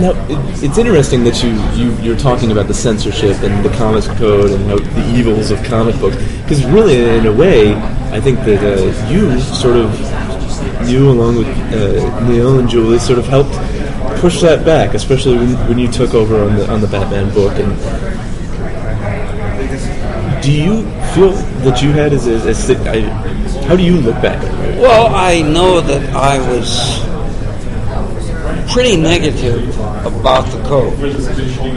Now, it's interesting that you're talking about the censorship and the comics code and how the evils of comic books, because really, in a way, I think that you along with Neil and Julie, sort of helped push that back, especially when you took over on the Batman book. And do you feel that you had how do you look back? Well, I know that I was pretty negative about the code.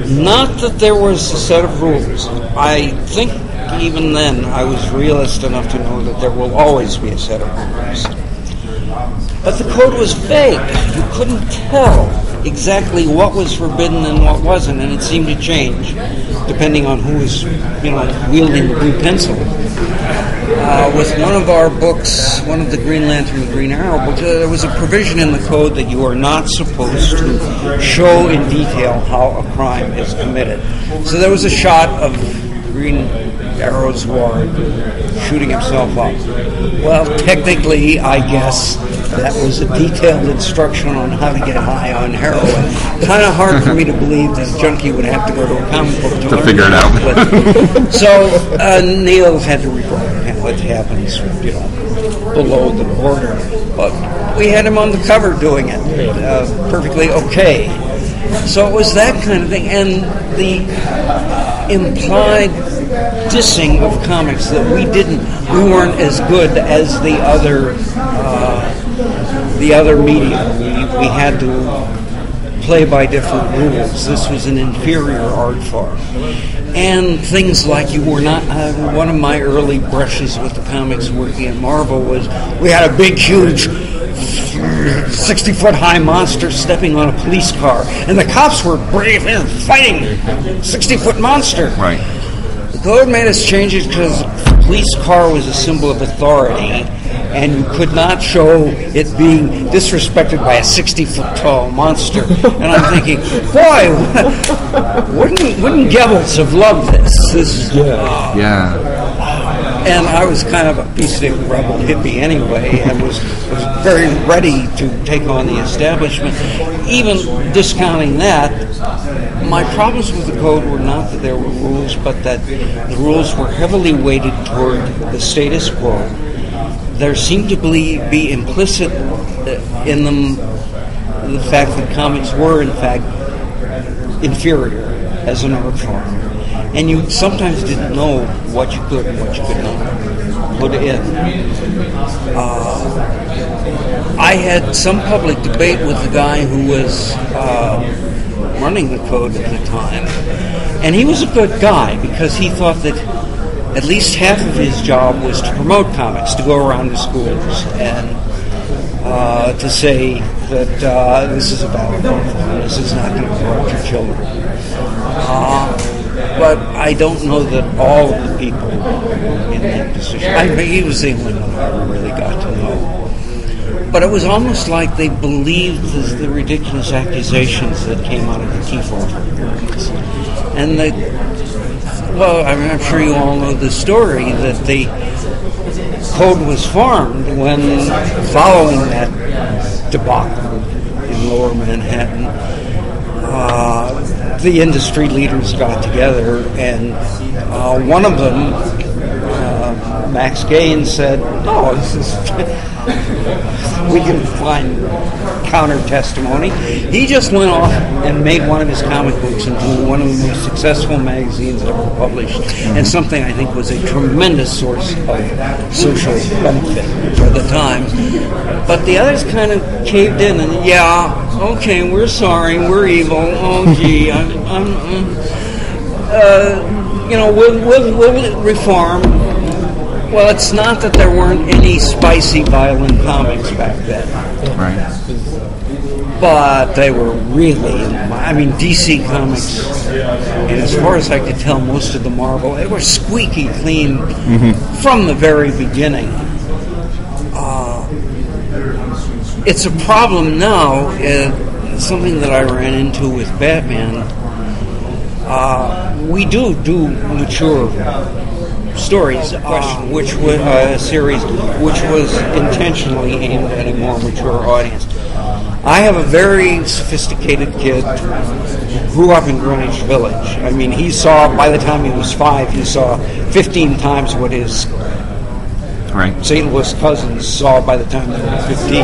Not that there was a set of rules. I think even then I was realist enough to know that there will always be a set of rules. But the code was vague. You couldn't tell exactly what was forbidden and what wasn't, and it seemed to change depending on who was, wielding the blue pencil. With one of our books, one of the Green Lantern and Green Arrow books, there was a provision in the code that you are not supposed to show in detail how a crime is committed. So there was a shot of Green Arrow's ward shooting himself up. Well, technically, I guess that was a detailed instruction on how to get high on heroin. Kind of hard for me to believe this junkie would have to go to a comic book to figure it out. So Neil had to record what happens, below the border. But we had him on the cover doing it perfectly okay. So it was that kind of thing, and the implied dissing of comics that we weren't as good as the other media. We had to play by different rules. This was an inferior art form. And things like you were not... one of my early brushes with the comics working at Marvel was we had a big, huge 60-foot-high monster stepping on a police car. And the cops were brave and fighting 60-foot monster. Right. The code made us change it because the police car was a symbol of authority, and you could not show it being disrespected by a 60-foot-tall monster. And I'm thinking, boy, wouldn't Goebbels have loved this? Yeah. And I was kind of a peacenik rebel hippie anyway, and was very ready to take on the establishment. Even discounting that, my problems with the code were not that there were rules, but that the rules were heavily weighted toward the status quo. There seemed to be implicit in them the fact that comics were, in fact, inferior as an art form. And you sometimes didn't know what you could and what you could not put in. I had some public debate with the guy who was running the code at the time. And he was a good guy because he thought that at least half of his job was to promote comics, to go around to schools and to say that this is a bad book, this is not going to corrupt your children. But I don't know that all of the people in that position, he was the only one I really got to know. But it was almost like they believed the ridiculous accusations that came out of the Kiefer hearings. And I'm sure you all know the story that the code was formed when, following that debacle in Lower Manhattan, the industry leaders got together, and one of them, Max Gaines, said, "Oh, this is we can find counter testimony." He just went off and made one of his comic books into one of the most successful magazines ever published, and something I think was a tremendous source of social benefit for the time. But the others kind of caved in, and okay, we're sorry, we're evil. Oh, gee, we'll reform. Well, it's not that there weren't any spicy, violent comics back then. Right. But they were really, DC Comics, and as far as I could tell, most of the Marvel, they were squeaky clean from the very beginning. It's a problem now, something that I ran into with Batman. We do mature stories, which was a series which was intentionally aimed at a more mature audience. I have a very sophisticated kid, grew up in Greenwich Village. I mean, he saw, by the time he was 5, he saw 15 times what his St. Louis cousins saw by the time they were 15.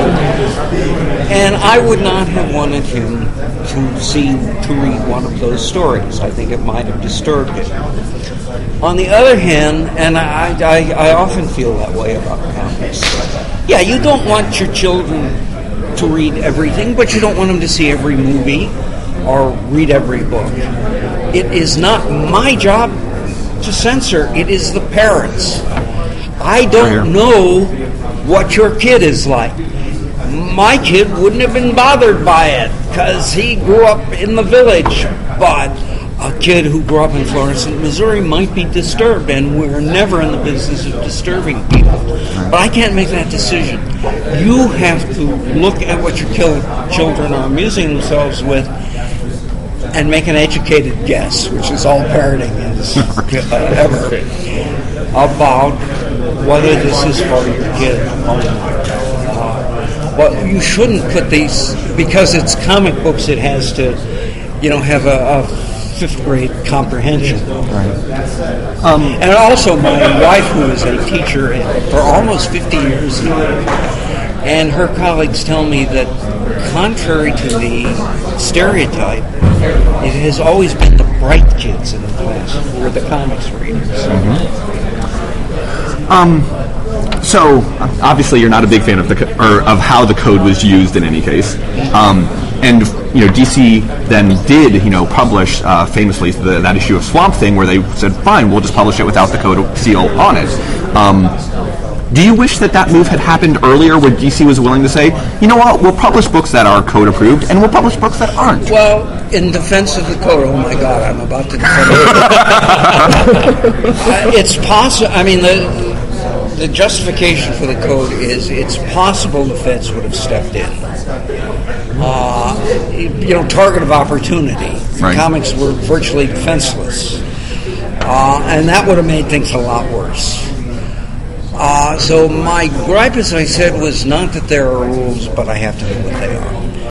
And I would not have wanted him to read one of those stories. I think it might have disturbed him. On the other hand, and I often feel that way about comics, yeah, you don't want your children to read everything, but you don't want them to see every movie or read every book. It is not my job to censor. It is the parents. I don't know what your kid is like. My kid wouldn't have been bothered by it because he grew up in the village, but a kid who grew up in Florissant, Missouri might be disturbed, and we're never in the business of disturbing people. But I can't make that decision. You have to look at what your children are amusing themselves with and make an educated guess, which is all parenting is ever, about whether this is for your kid or not. But you shouldn't put these, because it's comic books, it has to, have a 5th grade comprehension. And also my wife, who is a teacher for almost 50 years now, and her colleagues tell me that contrary to the stereotype, it has always been the bright kids in the class who are the comics readers. So obviously you're not a big fan of of how the code was used in any case. And DC then did publish famously that issue of Swamp Thing where they said, fine, we'll just publish it without the code seal on it. Do you wish that move had happened earlier, where DC was willing to say, you know what, we'll publish books that are code approved and we'll publish books that aren't? Well, in defense of the code, oh my God, I'm about to defend it. It's possible. I mean, the justification for the code is it's possible the feds would have stepped in. Target of opportunity. Right. Comics were virtually defenseless. And that would have made things a lot worse. So my gripe, as I said, was not that there are rules, but I have to know what they are.